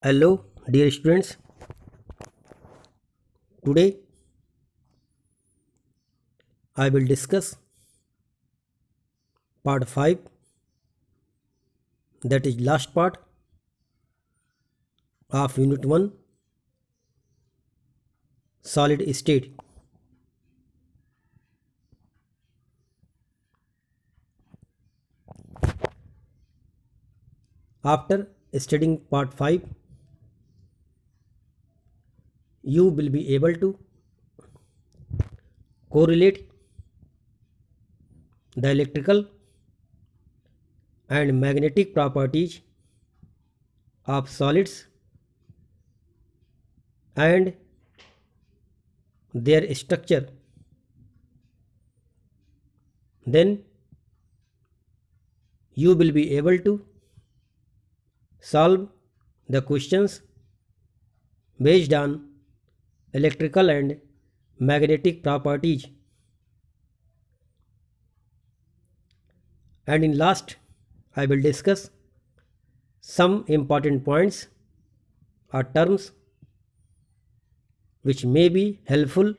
Hello, dear students. Today I will discuss part 5, that is last part of unit 1, solid state. After studying part 5, you will be able to correlate the electrical and magnetic properties of solids and their structure. Then you will be able to solve the questions based on electrical and magnetic properties. And in last, I will discuss some important points or terms which may be helpful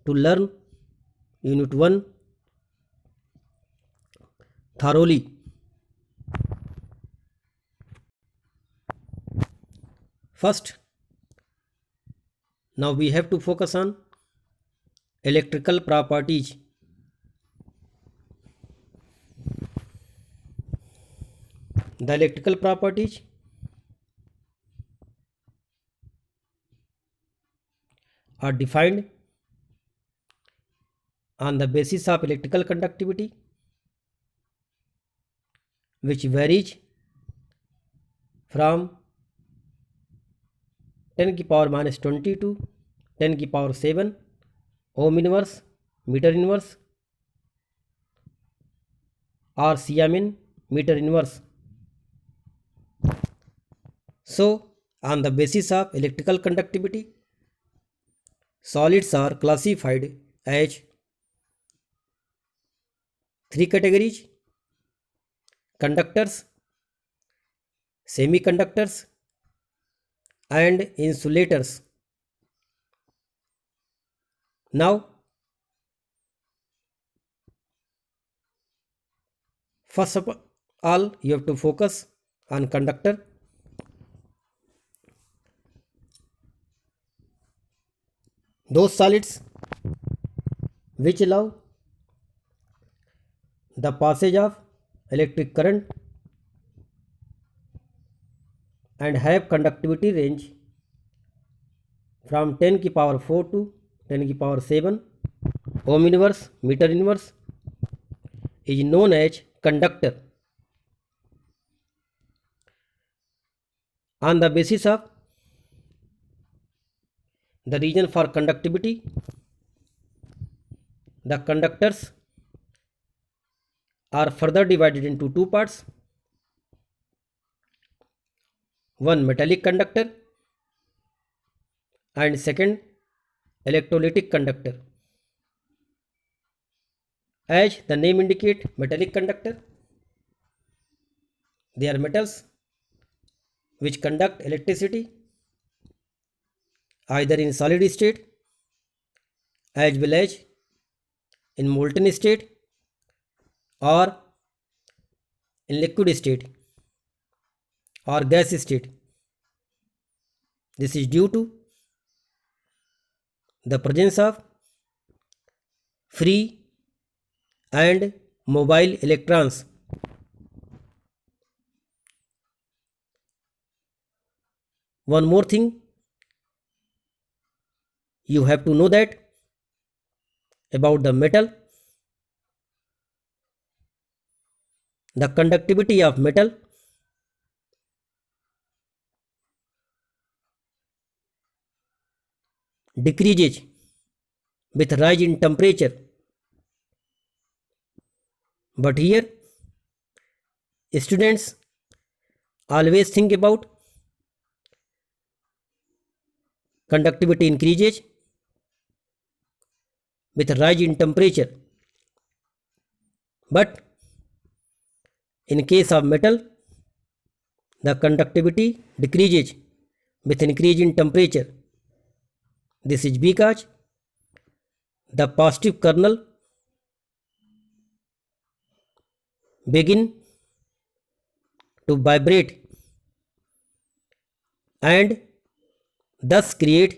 to learn unit 1 thoroughly. First, now we have to focus on electrical properties. The electrical properties are defined on the basis of electrical conductivity, which varies from 10 की power minus 20 to 10 की power 7 ohm inverse, meter inverse or Siemens meter inverse. So, on the basis of electrical conductivity, solids are classified as 3 categories: conductors, semiconductors and insulators. Now, first of all, you have to focus on conductor. Those solids which allow the passage of electric current and have conductivity range from 10 की power 4 to 10 की power 7 ohm inverse, meter inverse is known as conductor. On the basis of the region for conductivity, the conductors are further divided into two parts: one metallic conductor and second electrolytic conductor. As the name indicate, metallic conductor, they are metals which conduct electricity either in solid state as well as in molten state or in liquid state or gas state. This is due to the presence of free and mobile electrons. One more thing, you have to know that about the metal, the conductivity of metal decreases with rise in temperature. But here students always think about conductivity increases with rise in temperature. But in case of metal, the conductivity decreases with increase in temperature. This is because the positive kernel begin to vibrate and thus create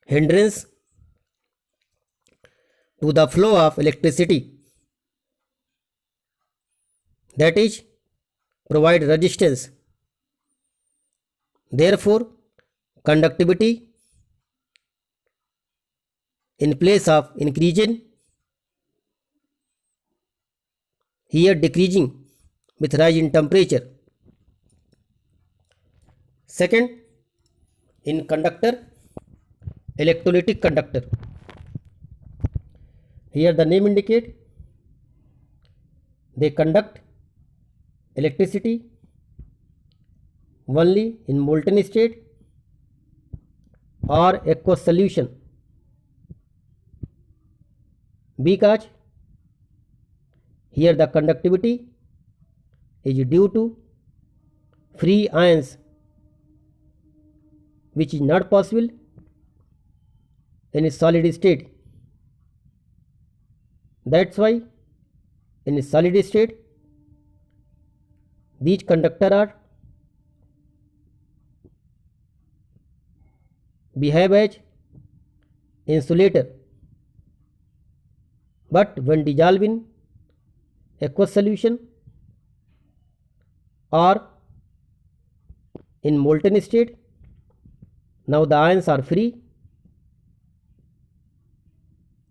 hindrance to the flow of electricity, that is, provide resistance. Therefore, conductivity in place of increasing, here decreasing with rise in temperature. Second, in conductor, electrolytic conductor. Here the name indicate they conduct electricity only in molten state or aqueous solution, because here the conductivity is due to free ions, which is not possible in a solid state. That's why in a solid state these conductors are behave as insulator, but when dissolved in aqueous solution or in molten state, now the ions are free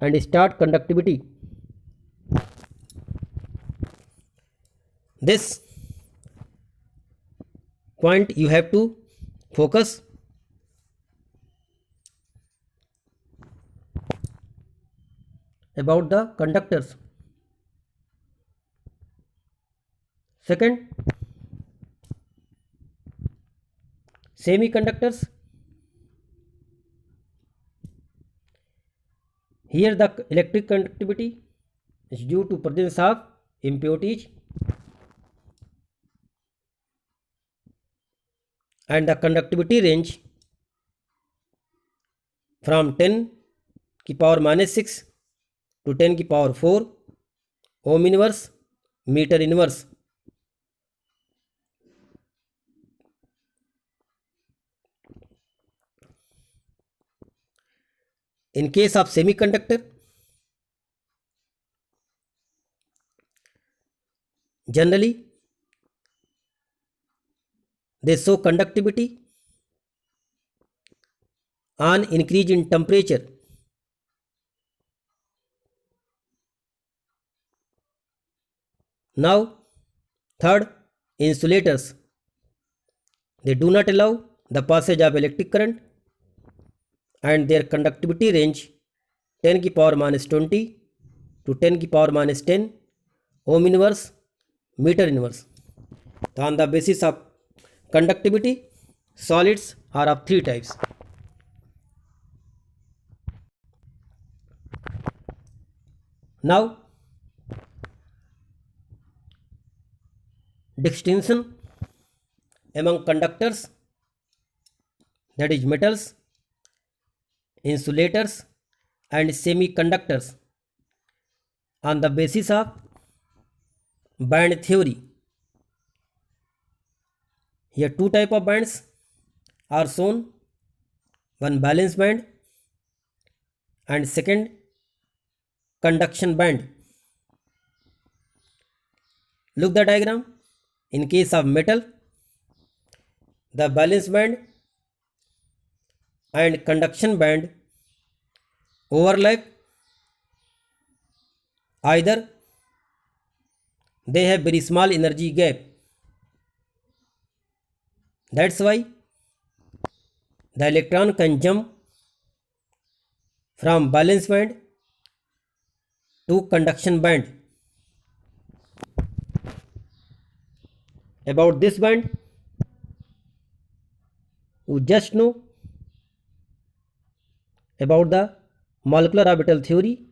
and start conductivity. This point you have to focus. About the conductors. Second, semiconductors. Here the electric conductivity is due to presence of impurities and the conductivity range from 10 की power minus 6 to 10 की power 4 ohm inverse meter inverse. In case of semiconductor, generally they show conductivity on increase in temperature. Now, third, insulators. They do not allow the passage of electric current and their conductivity range 10 की power minus 20 to 10 की power minus 10 ohm inverse meter inverse. So on the basis of conductivity, solids are of three types. Now, distinction among conductors, that is metals, insulators and semiconductors on the basis of band theory. Here two type of bands are shown, one valence band and second conduction band. Look the diagram. In case of metal, the valence band and conduction band overlap, either they have very small energy gap. That's why the electron can jump from valence band to conduction band. About this band, you just know about the molecular orbital theory.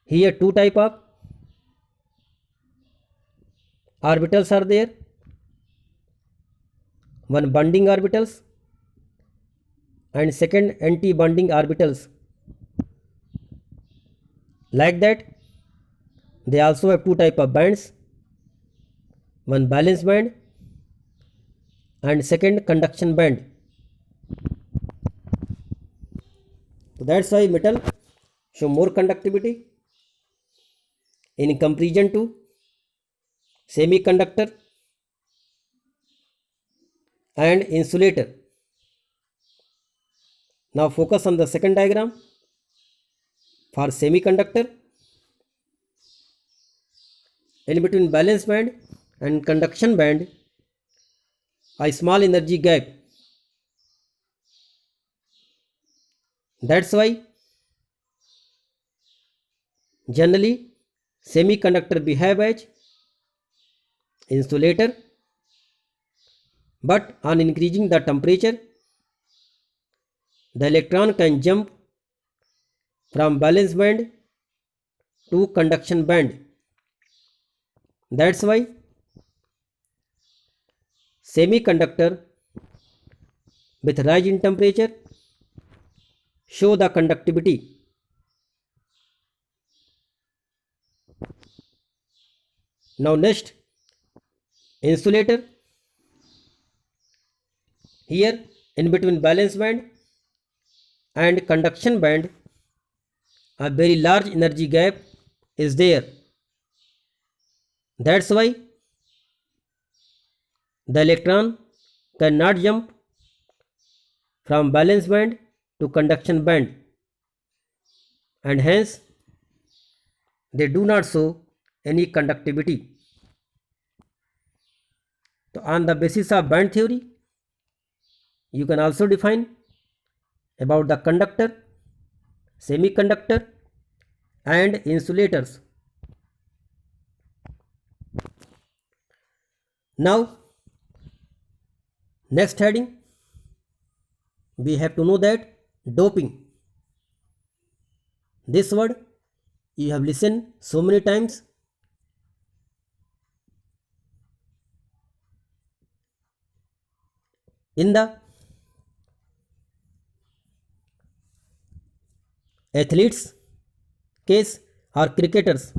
Here two type of orbitals are there, one bonding orbitals and second anti-bonding orbitals. Like that, they also have two type of bands, one valence band and second conduction band. So that's why metal show more conductivity in comparison to semiconductor and insulator. Now focus on the second diagram. For semiconductor, in between valence band and conduction band, a small energy gap. That's why generally semiconductor behave as insulator, but on increasing the temperature, the electron can jump from valence band to conduction band. That's why semiconductor with rise in temperature show the conductivity. Now next, insulator. Here in between valence band and conduction band, a very large energy gap is there. That's why the electron cannot jump from valence band to conduction band, and hence they do not show any conductivity. So on the basis of band theory, you can also define about the conductor, semiconductor and insulators. Now next heading, we have to know that doping. This word you have listened so many times. In the athletes case or cricketers,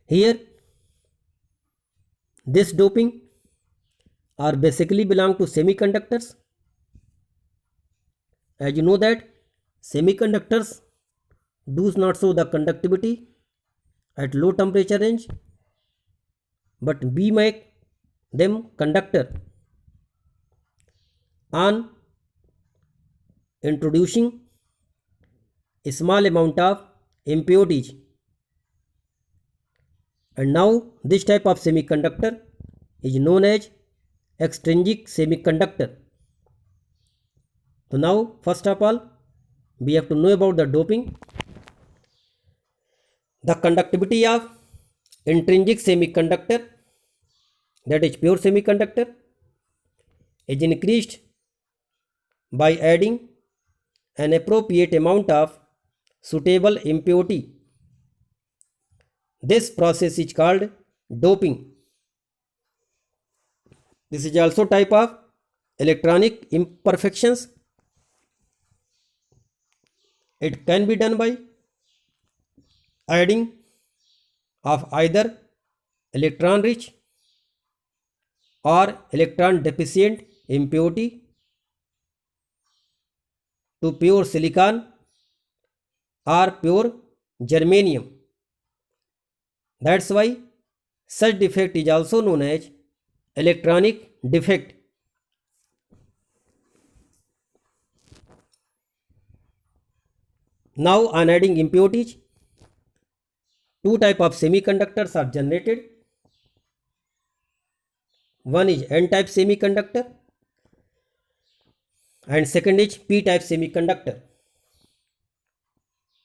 here this doping are basically belong to semiconductors. As you know that semiconductors does not show the conductivity at low temperature range, but we make them conductor on introducing a small amount of impurities. And now this type of semiconductor is known as extrinsic semiconductor. So now first of all we have to know about the doping. The conductivity of intrinsic semiconductor, that is pure semiconductor, is increased by adding an appropriate amount of suitable impurity. This process is called doping. This is also type of electronic imperfections. It can be done by adding of either electron rich or electron deficient impurity to pure silicon or pure germanium. That's why such defect is also known as electronic defect. Now on adding impurities, two type of semiconductors are generated. One is N-type semiconductor and second is P-type semiconductor.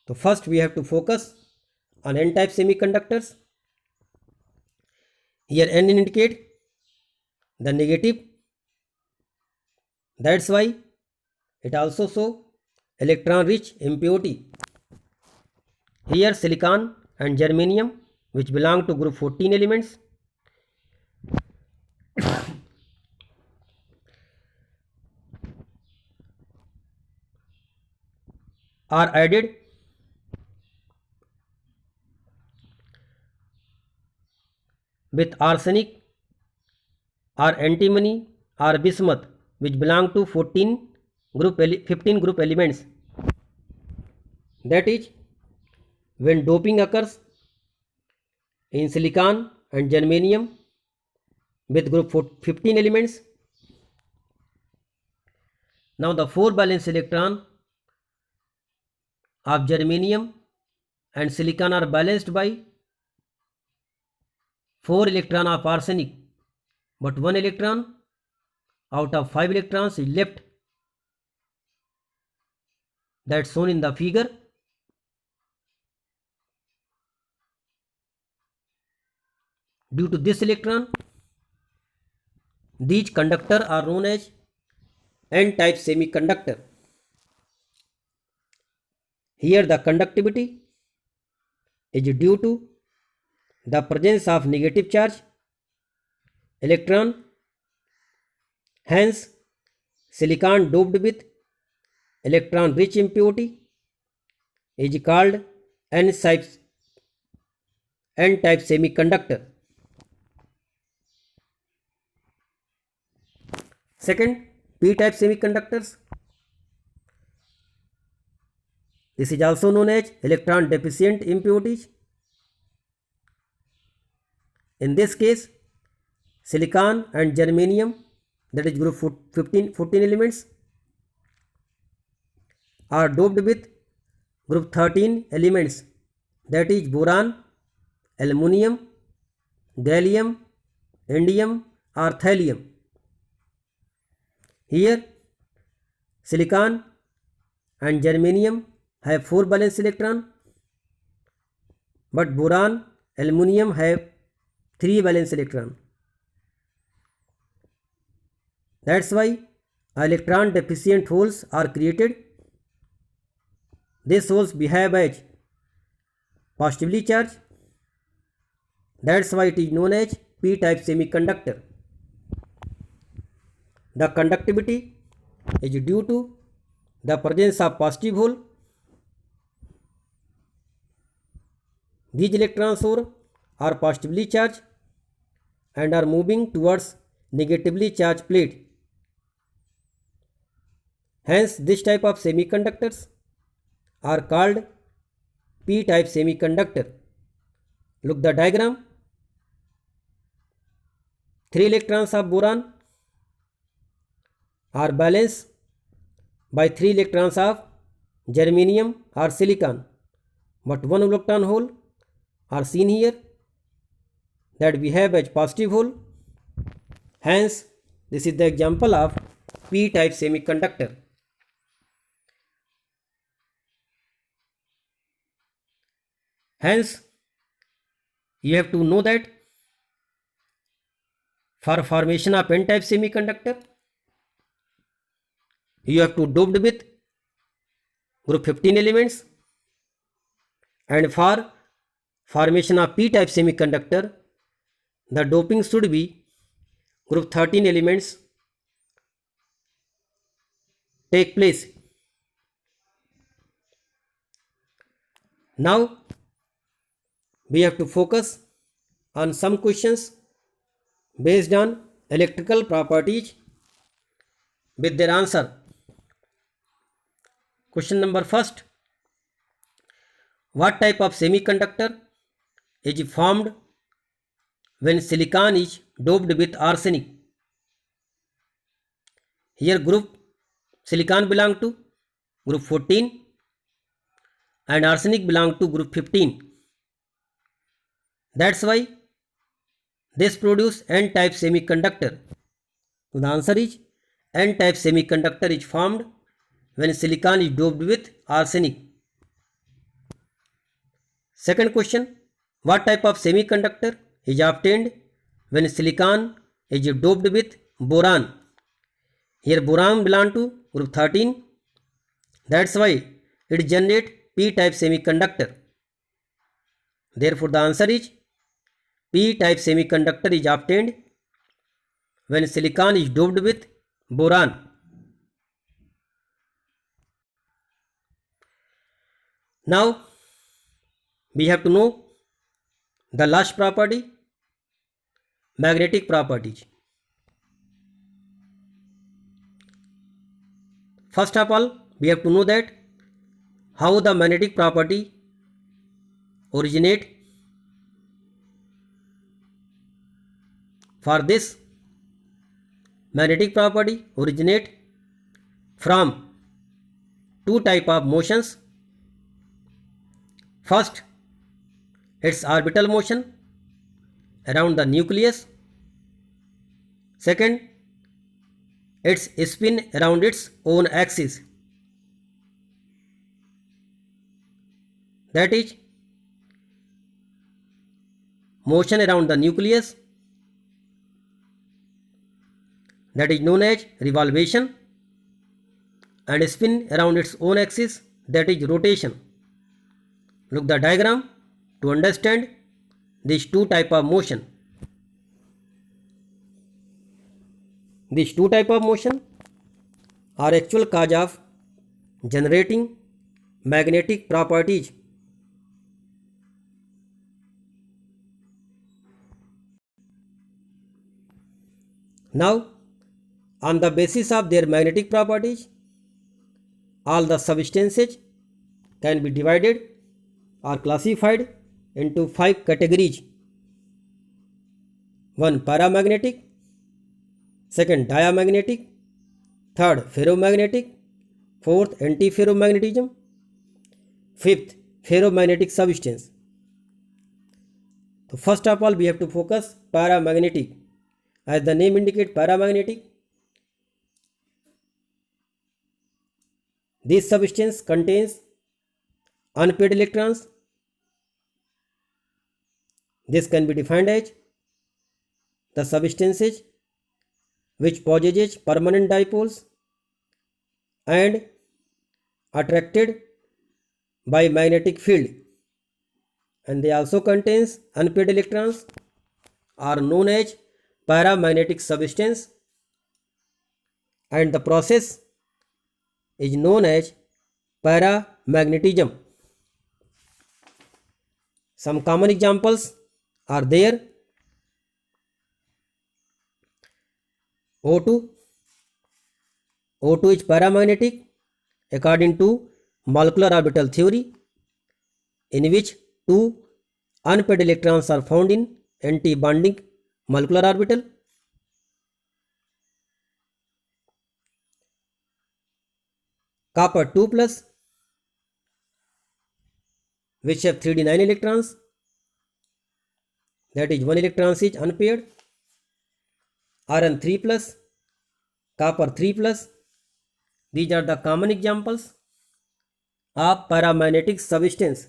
So first we have to focus on N-type semiconductors. Here N indicate the negative. That's why it also show electron rich impurity. Here silicon and germanium which belong to group 14 elements are added with arsenic or antimony or bismuth, which belong to 15 group elements. That is, when doping occurs in silicon and germanium with group 15 elements, now the 4 valence electron of germanium and silicon are balanced by 4 electron of arsenic, but 1 electron out of 5 electrons is left, that's shown in the figure. Due to this electron, these conductors are known as N-type semiconductor. Here the conductivity is due to the presence of negative charge electron. Hence, silicon doped with electron rich impurity is called N-type semiconductor. Second, P-type semiconductors. This is also known as electron deficient impurities. In this case, silicon and germanium, that is group 14 elements, are doped with group 13 elements, that is boron, aluminum, gallium, indium or thallium. Here, silicon and germanium have 4 valence electron, but boron, aluminum have 3 valence electron. That's why electron deficient holes are created. These holes behave as positively charged. That's why it is known as P-type semiconductor. The conductivity is due to the presence of positive hole. These electrons are positively charged and are moving towards negatively charged plate. Hence, this type of semiconductors are called P-type semiconductor. Look the diagram. 3 electrons of boron are balanced by 3 electrons of germanium or silicon, but 1 electron hole are seen here that behave as positive hole. Hence, this is the example of P-type semiconductor. Hence, you have to know that for formation of N-type semiconductor, you have to doped with group 15 elements, and for formation of P-type semiconductor, the doping should be group 13 elements take place. Now, we have to focus on some questions based on electrical properties with their answer. Question number first. What type of semiconductor is formed when silicon is doped with arsenic? Here group silicon belong to group 14 and arsenic belong to group 15. That's why this produce N-type semiconductor. So the answer is N-type semiconductor is formed when silicon is doped with arsenic. Second question, what type of semiconductor is obtained when silicon is doped with boron? Here boron belong to group 13. That's why it generates P-type semiconductor. Therefore the answer is P-type semiconductor is obtained when silicon is doped with boron. Now we have to know the last property, magnetic properties. First of all, we have to know that how the magnetic property originate. For this, magnetic property originate from two type of motions. First, its orbital motion around the nucleus. Second, its spin around its own axis. That is, motion around the nucleus, that is known as revolvation, and spin around its own axis, that is rotation. Look the diagram to understand these two type of motion. These two type of motion are actual cause of generating magnetic properties. Now, on the basis of their magnetic properties, all the substances can be divided or classified into 5 categories. 1. Paramagnetic, 2nd. Diamagnetic, 3rd. Ferromagnetic, 4th. Antiferromagnetism, 5th. Ferromagnetic substance. So first of all, we have to focus paramagnetic. As the name indicates, paramagnetic, this substance contains unpaired electrons. This can be defined as the substances which possesses permanent dipoles and attracted by magnetic field, and they also contains unpaired electrons, are known as paramagnetic substance, and the process is known as paramagnetism. Some common examples are there. O2. O2 is paramagnetic according to molecular orbital theory, in which two unpaired electrons are found in anti-bonding molecular orbital. Copper 2 plus, which have 3d9 electrons, that is one electron is unpaired. Iron 3 plus, copper 3 plus. These are the common examples of paramagnetic substance.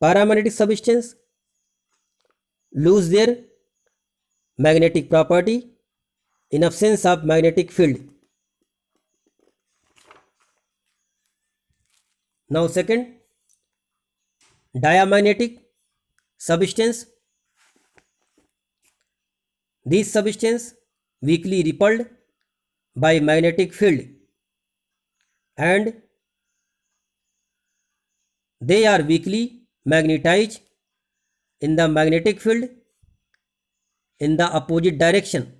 Paramagnetic substance lose their magnetic property in absence of magnetic field. Now second, diamagnetic substance. These substance weakly repelled by magnetic field, and they are weakly magnetized in the magnetic field in the opposite direction.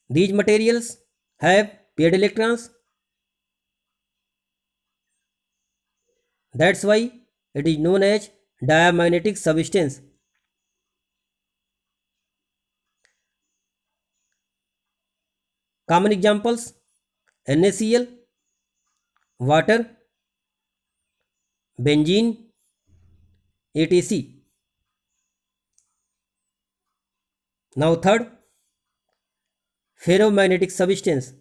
These materials have paired electrons. That's why it is known as diamagnetic substance. Common examples: NaCl, water, benzene, etc. Now third, ferromagnetic substance.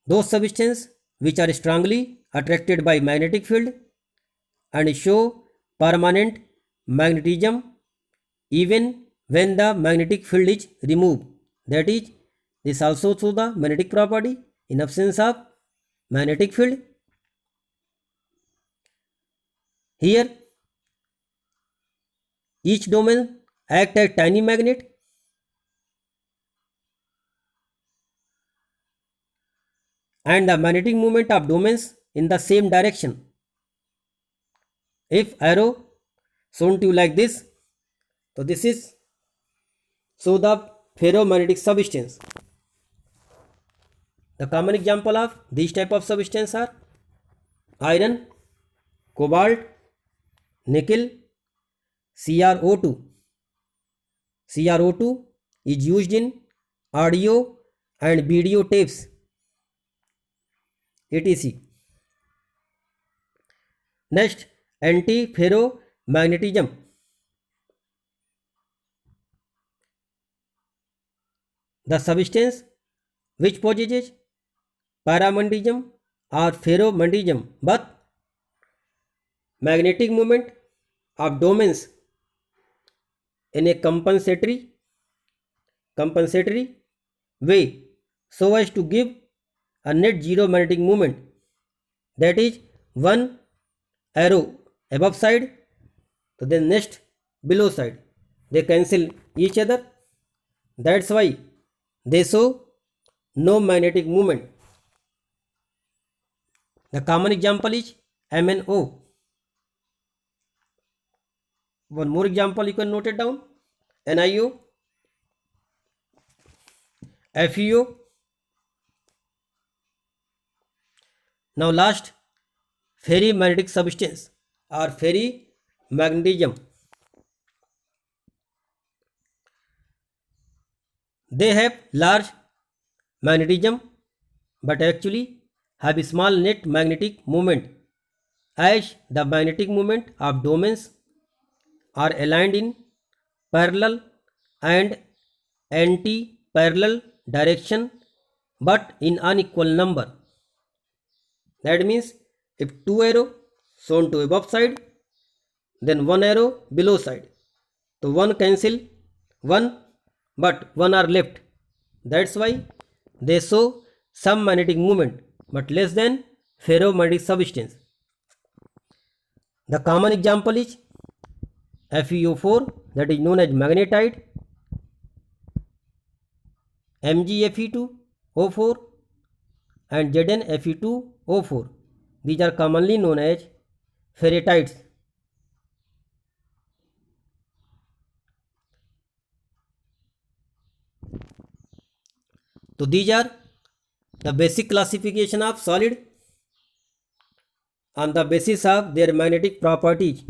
Those substances which are strongly attracted by magnetic field and show permanent magnetism even when the magnetic field is removed. That is, this also shows the magnetic property in absence of magnetic field. Here, each domain acts as tiny magnet, and the magnetic moment of domains in the same direction. If arrow shown to you like this, so this is show the ferromagnetic substance. The common example of these type of substance are iron, cobalt, nickel, CrO2. CrO2 is used in audio and video tapes, etc. Next, antiferromagnetism. The substance which possesses paramagnetism or ferromagnetism but magnetic moment of domains in a compensatory way so as to give a net zero magnetic moment, that is one arrow above side to the next below side, they cancel each other, that's why they show no magnetic moment. The common example is MnO. One more example you can note it down: NiO, FeO. Now last, ferrimagnetic substance or ferrimagnetism. They have large magnetism but actually have a small net magnetic moment, as the magnetic moment of domains are aligned in parallel and anti-parallel direction but in unequal number. That means if two arrow shown to above side, then one arrow below side, so one cancel one but one are left. That's why they show some magnetic moment but less than ferromagnetic substance. The common example is FeO4, that is known as magnetite, MgFe2O4 and ZnFe2O4. These are commonly known as ferritides. So these are the basic classification of solid on the basis of their magnetic properties.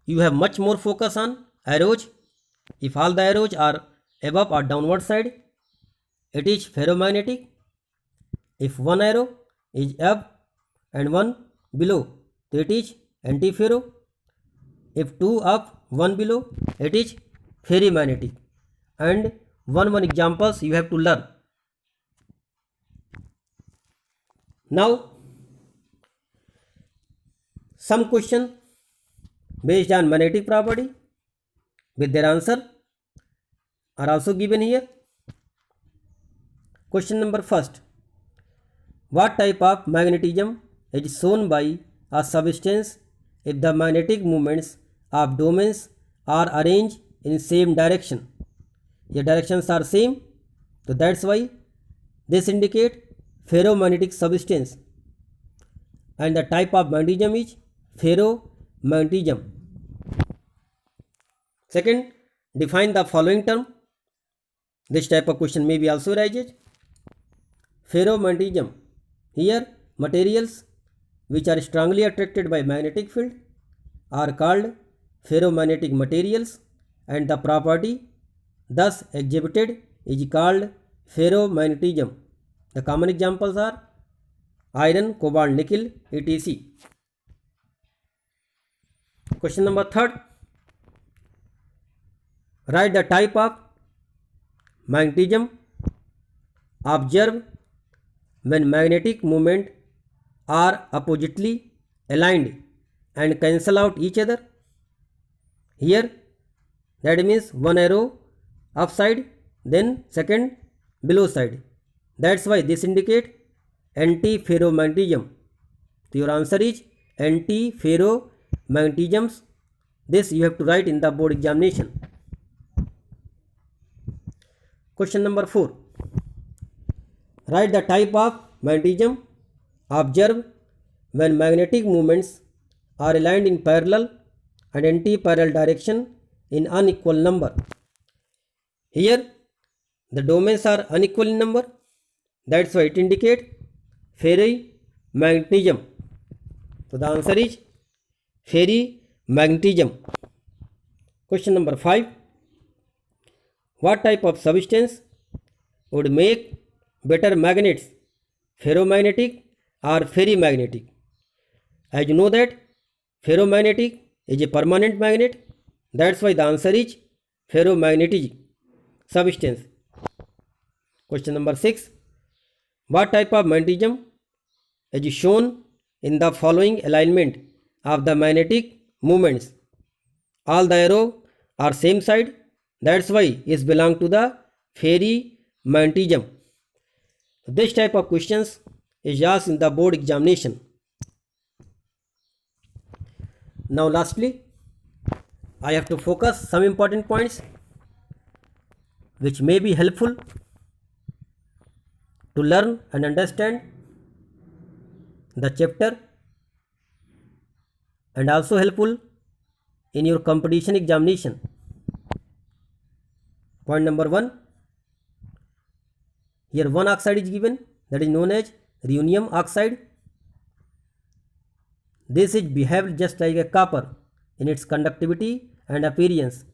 You have much more focus on arrows. If all the arrows are above or downward side, it is ferromagnetic. If one arrow is up and one below, it is antiferro. If two up, one below, it is ferrimagnetic. And one examples you have to learn. Now, some question based on magnetic property with their answer are also given here. Question number first: what type of magnetism is shown by a substance if the magnetic moments of domains are arranged in same direction? The directions are same, so that's why this indicate ferromagnetic substance, and the type of magnetism is ferromagnetism. Second, define the following term. This type of question may be also arises. Ferromagnetism. Here, materials which are strongly attracted by magnetic field are called ferromagnetic materials, and the property thus exhibited is called ferromagnetism. The common examples are iron, cobalt, nickel, etc. Question number third: write the type of magnetism observed when magnetic moment are oppositely aligned and cancel out each other. Here that means one arrow upside, then second below side. That's why this indicate antiferromagnetism. So your answer is antiferromagnetism. This you have to write in the board examination. Question number 4. Write the type of magnetism observed when magnetic moments are aligned in parallel and anti-parallel direction in unequal number. Here the domains are unequal in number. That's why it indicates ferromagnetism. So the answer is ferromagnetism. Question number 5. What type of substance would make better magnets, ferromagnetic or ferrimagnetic? As you know that ferromagnetic is a permanent magnet. That's why the answer is ferromagnetic substance. Question number 6. What type of magnetism is shown in the following alignment of the magnetic moments? All the arrow are same side. That's why it belongs to the ferrimagnetism. This type of questions is asked in the board examination. Now lastly, I have to focus some important points which may be helpful to learn and understand the chapter and also helpful in your competition examination. Point number 1. Here one oxide is given, that is known as rhenium oxide. This is behaved just like a copper in its conductivity and appearance.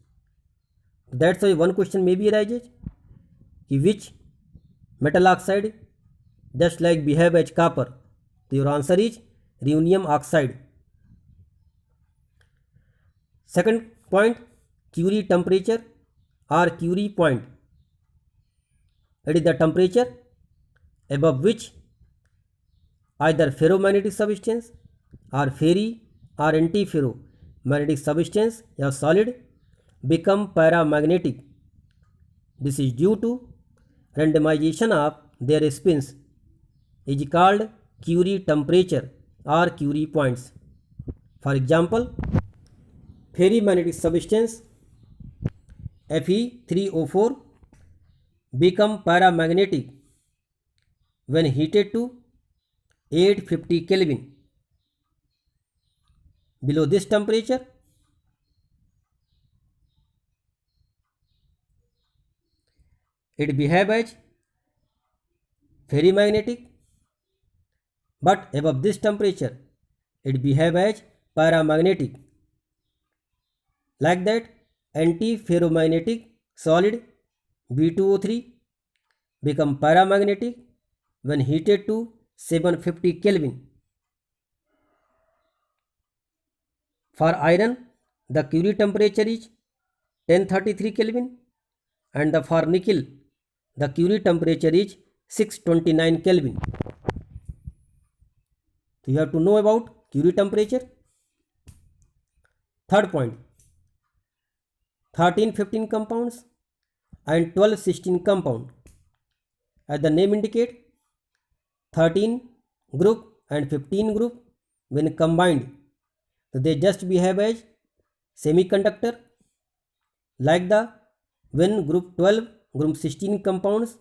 That's why one question may be arises, which metal oxide just like behave as copper. So your answer is rhenium oxide. Second point, Curie temperature or Curie point. It is the temperature above which either ferromagnetic substance or ferri or antiferromagnetic substance or solid become paramagnetic. This is due to randomization of their spins, is called Curie temperature or Curie points. For example, ferrimagnetic substance Fe3O4 become paramagnetic when heated to 850 Kelvin. Below this temperature, it behave as ferrimagnetic, but above this temperature, it behave as paramagnetic. Like that, antiferromagnetic solid B2O3 become paramagnetic when heated to 750 Kelvin. For iron, the Curie temperature is 1033 Kelvin, and for nickel, the Curie temperature is 629 Kelvin. So you have to know about Curie temperature. Third point, 13-15 compounds and 12-16 compound. As the name indicate, 13 group and 15 group when combined, so they just behave as semiconductor. Like the when group 12, group 16 compounds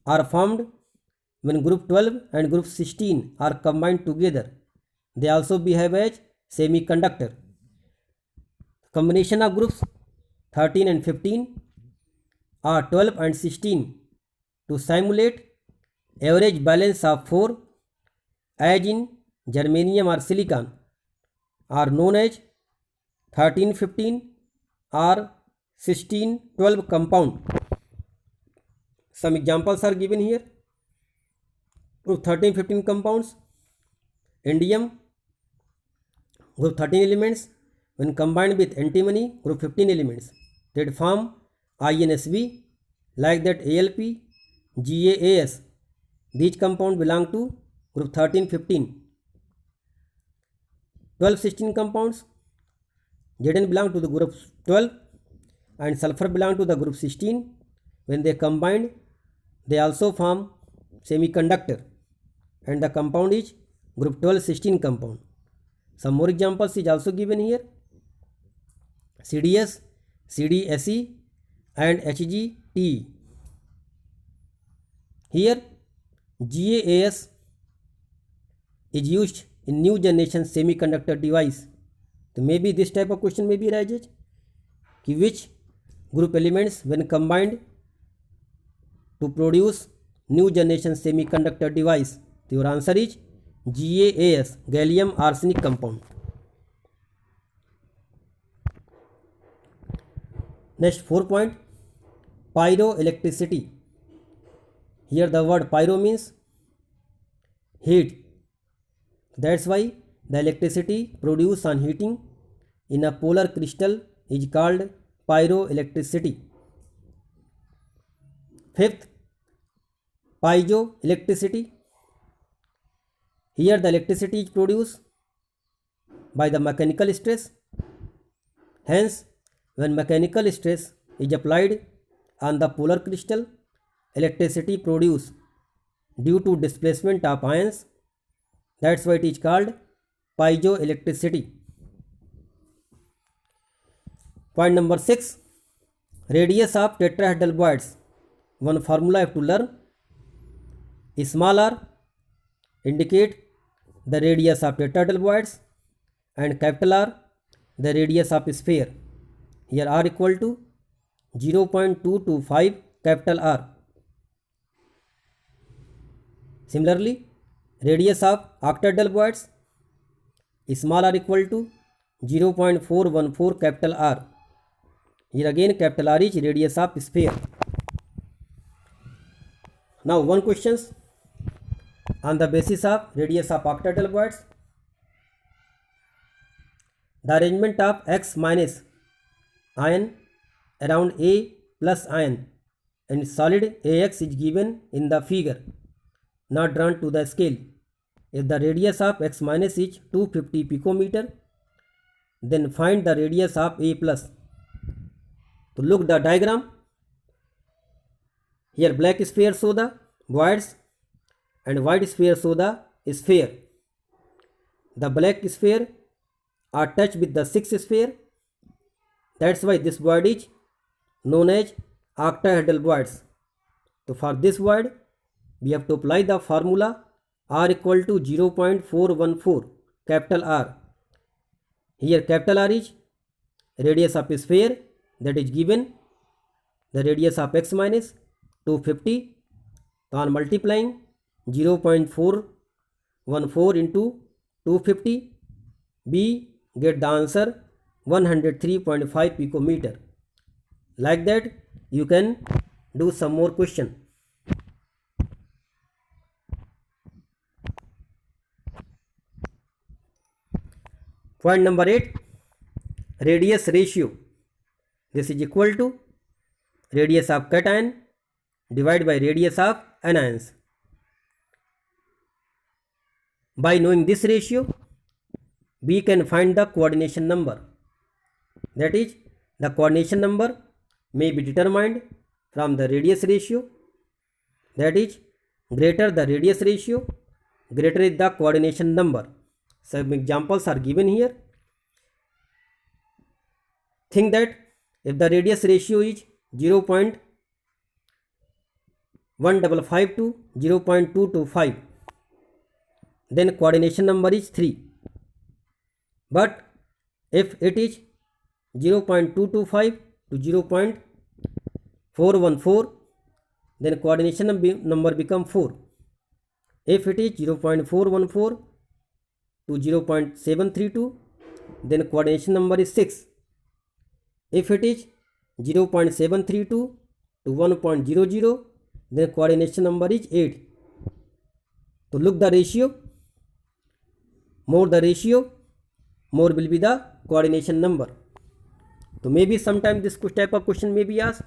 are formed, when group 12 and group 16 are combined together, they also behave as semiconductor. Combination of groups 13 and 15 or 12 and 16 to simulate average balance of 4, as in germanium or silicon, are known as 13-15 or 16-12 compound. Some examples are given here. Group 13-15 compounds, indium, group 13 elements when combined with antimony, group 15 elements, that form INSB. Like that ALP, GAAS, these compounds belong to group 13-15. 12-16 compounds, Zn belong to the group 12 and sulfur belong to the group 16. When they combined, they also form semiconductor and the compound is group 12-16 compound. Some more examples is also given here. CDS, CDSE and HGTE. Here GaAs is used in new generation semiconductor device. So maybe this type of question may be arises कि which group elements when combined to produce new generation semiconductor device. So your answer is GaAs, gallium arsenic compound. Next 4 point, pyroelectricity. Here the word pyro means heat. That's why the electricity produced on heating in a polar crystal is called pyroelectricity. Fifth, piezoelectricity. Here the electricity is produced by the mechanical stress. Hence, when mechanical stress is applied on the polar crystal, electricity produced due to displacement of ions. That's why it is called piezoelectricity. Point number 6, radius of tetrahedral voids. One formula I have to learn. Small r indicate the radius of tetrahedral voids and capital R the radius of sphere. Here r equal to 0.225 capital R. Similarly, radius of octahedral voids, small r equal to 0.414 capital R. Here again capital R is radius of sphere. Now one questions on the basis of radius of octahedral voids. The arrangement of x minus ion around A plus ion and solid AX is given in the figure, not drawn to the scale. If the radius of x minus is 250 picometer, then find the radius of A plus. To look the diagram, here black sphere show the voids and white sphere show the sphere. The black sphere are touched with the sixth sphere. That's why this void is known as octahedral voids. So for this void, we have to apply the formula r equal to 0.414 capital R. Here capital R is radius of sphere, that is given the radius of x minus 250. So on multiplying 0.414 into 250, we get the answer 103.5 picometer. Like that you can do some more question. Point number 8, radius ratio. This is equal to radius of cation divided by radius of anions. By knowing this ratio, we can find the coordination number. That is, the coordination number may be determined from the radius ratio. That is, greater the radius ratio, greater is the coordination number. Some examples are given here. Think that if the radius ratio is 0.155 to 0.225, then coordination number is 3. But if it is 0.225 to 0.414, then coordination number become 4. If it is 0.414 to 0.732, then coordination number is 6. If it is 0.732 to 1.00, then coordination number is 8. So look the ratio. More the ratio, more will be the coordination number. So maybe sometime this type of question may be asked.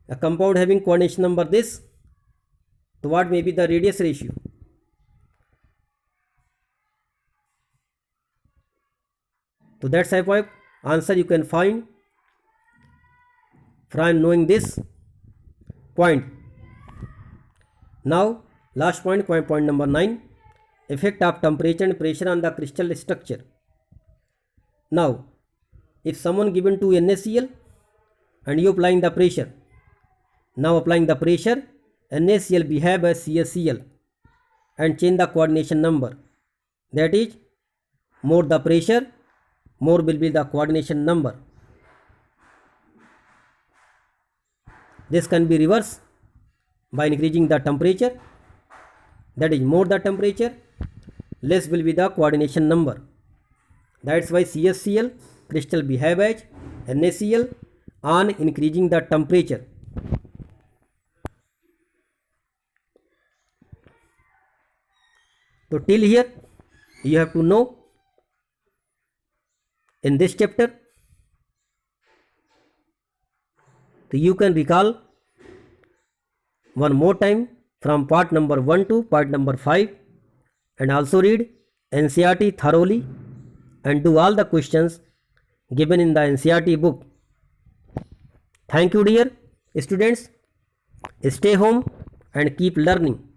A compound having coordination number this, so what may be the radius ratio? So that's type of answer you can find from knowing this point. Now last point number 9, effect of temperature and pressure on the crystal structure. Now if someone given to NaCl and you applying the pressure, now applying the pressure, NaCl behave as CaCl and change the coordination number. That is, more the pressure, more will be the coordination number. This can be reversed by increasing the temperature. That is, more the temperature, less will be the coordination number. That's why CaCl crystal behave as NaCl on increasing the temperature. So till here you have to know in this chapter. So you can recall one more time from part number 1 to part number 5 and also read NCERT thoroughly and do all the questions given in the NCERT book. Thank you dear students. Stay home and keep learning.